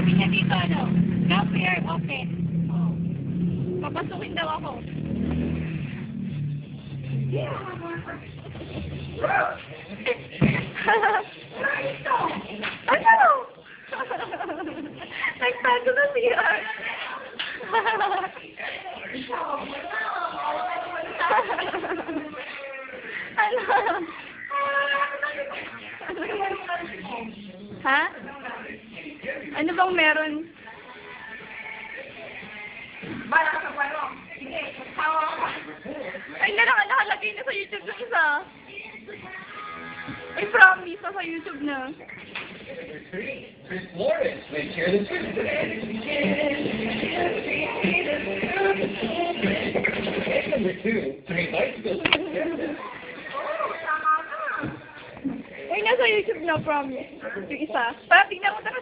Sabi niya dito, ano, now we are open. Oh. Papasukin daw ako. Ano? Nagtago na siya. Ano? Ha? Ano bang meron? Ay, nakalagay na sa YouTube yung isa. Ay, promise, sa YouTube na. Ay, nasa YouTube na, promise. Yung isa. Tara, tingnan mo, tara.